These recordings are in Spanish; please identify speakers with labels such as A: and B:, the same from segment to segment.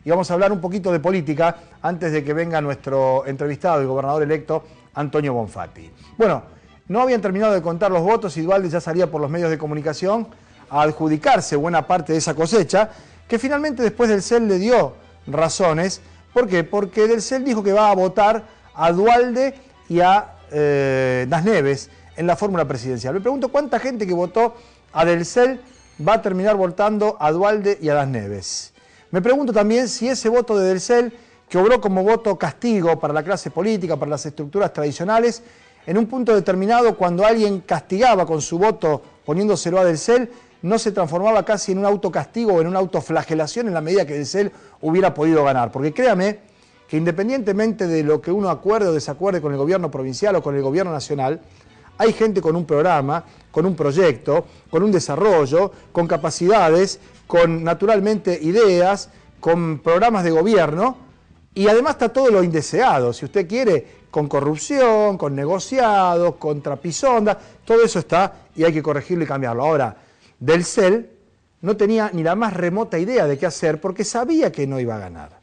A: y vamos a hablar un poquito de política antes de que venga nuestro entrevistado, el gobernador electo, Antonio Bonfatti. Bueno, no habían terminado de contar los votos y Duhalde ya salía por los medios de comunicación a adjudicarse buena parte de esa cosecha, que finalmente después del CEL le dio razones. ¿Por qué? Porque del CEL dijo que va a votar a Duhalde y a Das Neves en la fórmula presidencial. Me pregunto cuánta gente que votó a del CEL va a terminar votando a Duhalde y a Das Neves. Me pregunto también si ese voto de del CEL, que obró como voto castigo para la clase política, para las estructuras tradicionales, en un punto determinado, cuando alguien castigaba con su voto poniéndoselo a del CEL, no se transformaba casi en un autocastigo o en una autoflagelación en la medida que del CEL hubiera podido ganar. Porque créame que independientemente de lo que uno acuerde o desacuerde con el gobierno provincial o con el gobierno nacional, hay gente con un programa, con un proyecto, con un desarrollo, con capacidades, con naturalmente ideas, con programas de gobierno, y además está todo lo indeseado, si usted quiere, con corrupción, con negociados, con trapisonda, todo eso está y hay que corregirlo y cambiarlo. Ahora, del CEL no tenía ni la más remota idea de qué hacer porque sabía que no iba a ganar.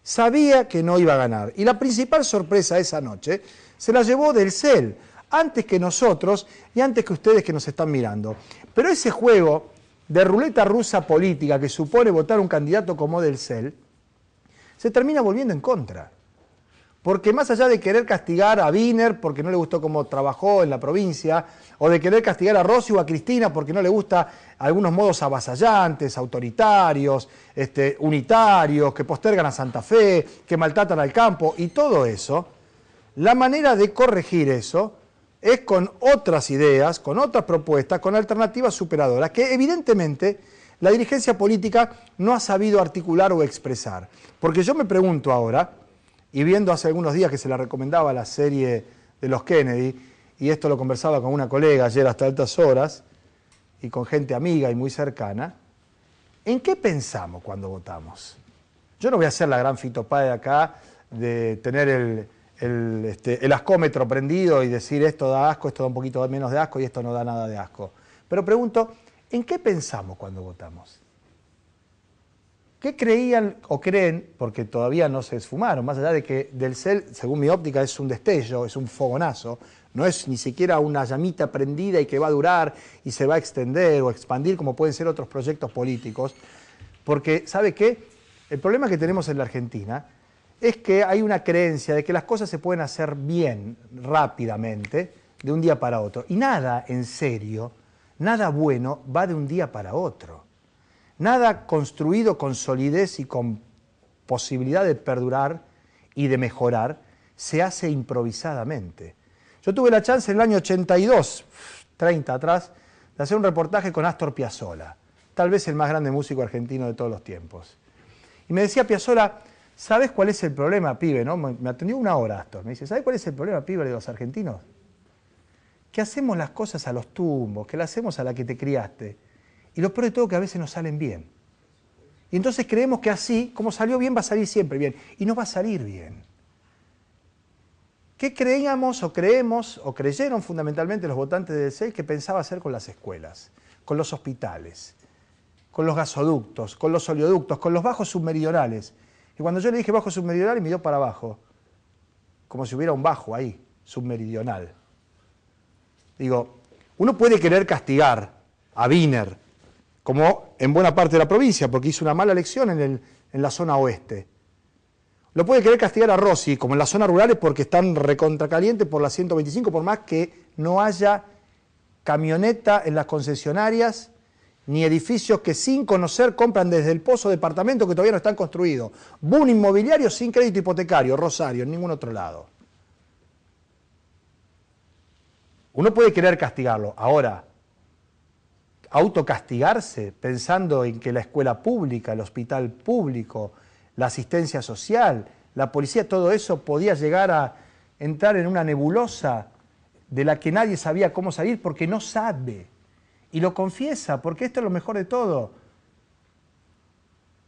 A: Sabía que no iba a ganar. Y la principal sorpresa esa noche se la llevó del CEL, antes que nosotros y antes que ustedes que nos están mirando. Pero ese juego de ruleta rusa política que supone votar un candidato como del CEL, se termina volviendo en contra. Porque más allá de querer castigar a Wiener porque no le gustó cómo trabajó en la provincia, o de querer castigar a Rossi o a Cristina porque no le gusta algunos modos avasallantes, autoritarios, unitarios, que postergan a Santa Fe, que maltratan al campo y todo eso, la manera de corregir eso es con otras ideas, con otras propuestas, con alternativas superadoras, que evidentemente la dirigencia política no ha sabido articular o expresar. Porque yo me pregunto ahora, y viendo hace algunos días que se la recomendaba la serie de los Kennedy, y esto lo conversaba con una colega ayer hasta altas horas, y con gente amiga y muy cercana, ¿en qué pensamos cuando votamos? Yo no voy a hacer la gran fitopá de acá, de tener el ascómetro prendido y decir esto da asco, esto da un poquito menos de asco y esto no da nada de asco. Pero pregunto, ¿en qué pensamos cuando votamos? ¿Qué creían o creen, porque todavía no se esfumaron, más allá de que del CEL, según mi óptica, es un destello, es un fogonazo, no es ni siquiera una llamita prendida y que va a durar y se va a extender o expandir como pueden ser otros proyectos políticos? Porque, ¿sabe qué? El problema que tenemos en la Argentina es que hay una creencia de que las cosas se pueden hacer bien, rápidamente, de un día para otro. Y nada, en serio, nada bueno va de un día para otro. Nada construido con solidez y con posibilidad de perdurar y de mejorar se hace improvisadamente. Yo tuve la chance en el año 82, 30 atrás, de hacer un reportaje con Astor Piazzolla, tal vez el más grande músico argentino de todos los tiempos. Y me decía Piazzolla, ¿sabes cuál es el problema, pibe? ¿No? Me atendió una hora Astor. Me dice, ¿sabes cuál es el problema, pibe, de los argentinos? Que hacemos las cosas a los tumbos, que las hacemos a la que te criaste. Y lo peor de todo que a veces nos salen bien. Y entonces creemos que así, como salió bien, va a salir siempre bien. Y no va a salir bien. ¿Qué creíamos o creemos o creyeron fundamentalmente los votantes del CEL que pensaba hacer con las escuelas, con los hospitales, con los gasoductos, con los oleoductos, con los bajos submeridionales? Y cuando yo le dije bajo submeridional, me dio para abajo, como si hubiera un bajo ahí, submeridional. Digo, uno puede querer castigar a Wiener, como en buena parte de la provincia, porque hizo una mala elección en la zona oeste. Lo puede querer castigar a Rossi, como en las zonas rurales, porque están recontracalientes por la 125, por más que no haya camioneta en las concesionarias, ni edificios que sin conocer compran desde el pozo departamentos que todavía no están construidos. Boom inmobiliario sin crédito hipotecario, Rosario, en ningún otro lado. Uno puede querer castigarlo. Ahora, autocastigarse pensando en que la escuela pública, el hospital público, la asistencia social, la policía, todo eso podía llegar a entrar en una nebulosa de la que nadie sabía cómo salir porque no sabe. Y lo confiesa, porque esto es lo mejor de todo.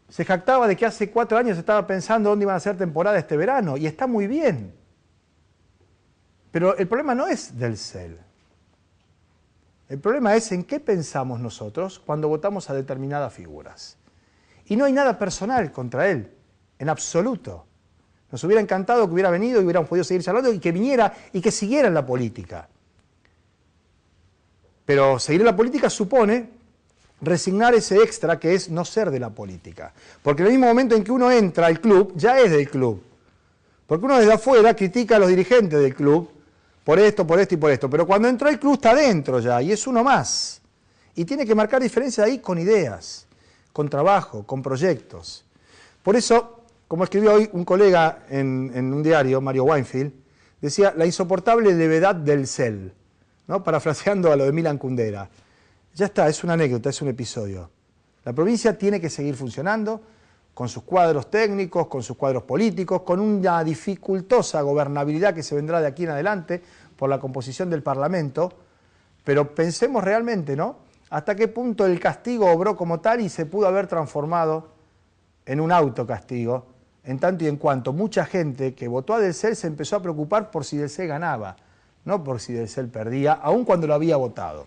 A: Se jactaba de que hace 4 años estaba pensando dónde iban a ser temporada este verano, y está muy bien. Pero el problema no es del CEL. El problema es en qué pensamos nosotros cuando votamos a determinadas figuras. Y no hay nada personal contra él. en absoluto. Nos hubiera encantado que hubiera venido y hubiéramos podido seguir charlando y que viniera y que siguiera en la política. Pero seguir en la política supone resignar ese extra que es no ser de la política. Porque en el mismo momento en que uno entra al club, ya es del club. Porque uno desde afuera critica a los dirigentes del club por esto y por esto. Pero cuando entra al club está dentro ya y es uno más. Y tiene que marcar diferencias ahí con ideas, con trabajo, con proyectos. Por eso, como escribió hoy un colega en un diario, Mario Weinfeld, decía la insoportable levedad del CEL, ¿no? Parafraseando a lo de Milan Kundera. Ya está, es una anécdota, es un episodio. La provincia tiene que seguir funcionando con sus cuadros técnicos, con sus cuadros políticos, con una dificultosa gobernabilidad que se vendrá de aquí en adelante por la composición del Parlamento, pero pensemos realmente, ¿no? Hasta qué punto el castigo obró como tal y se pudo haber transformado en un autocastigo, en tanto y en cuanto mucha gente que votó a Del Cel se empezó a preocupar por si Del Cel ganaba, no por si Del Cel perdía, aun cuando lo había votado.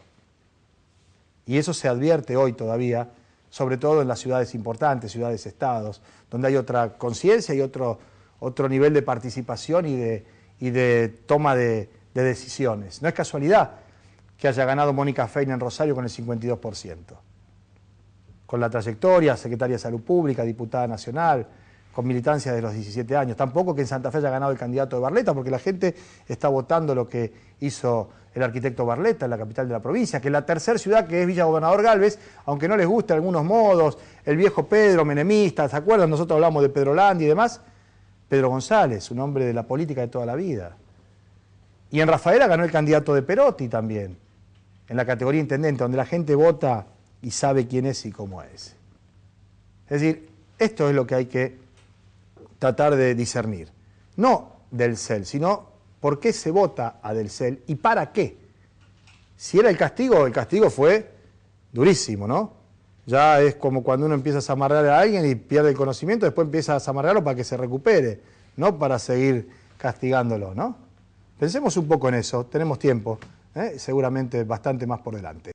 A: Y eso se advierte hoy todavía, sobre todo en las ciudades importantes, ciudades-estados, donde hay otra conciencia y otro nivel de participación y de toma de decisiones. No es casualidad que haya ganado Mónica Fein en Rosario con el 52%. Con la trayectoria, secretaria de Salud Pública, diputada nacional, con militancia de los 17 años. Tampoco que en Santa Fe haya ganado el candidato de Barletta, porque la gente está votando lo que hizo el arquitecto Barletta en la capital de la provincia, que la tercera ciudad, que es Villa Gobernador Galvez, aunque no les guste algunos modos, el viejo Pedro, menemista, ¿se acuerdan? Nosotros hablamos de Pedro Landi y demás. Pedro González, un hombre de la política de toda la vida. Y en Rafaela ganó el candidato de Perotti también, en la categoría intendente, donde la gente vota y sabe quién es y cómo es. Es decir, esto es lo que hay que tratar de discernir. No Del Cel, sino por qué se vota a Del Cel y para qué. Si era el castigo fue durísimo, ¿no? Ya es como cuando uno empieza a zamarrear a alguien y pierde el conocimiento, después empieza a zamarrearlo para que se recupere, no para seguir castigándolo, ¿no? Pensemos un poco en eso, tenemos tiempo, seguramente bastante más por delante.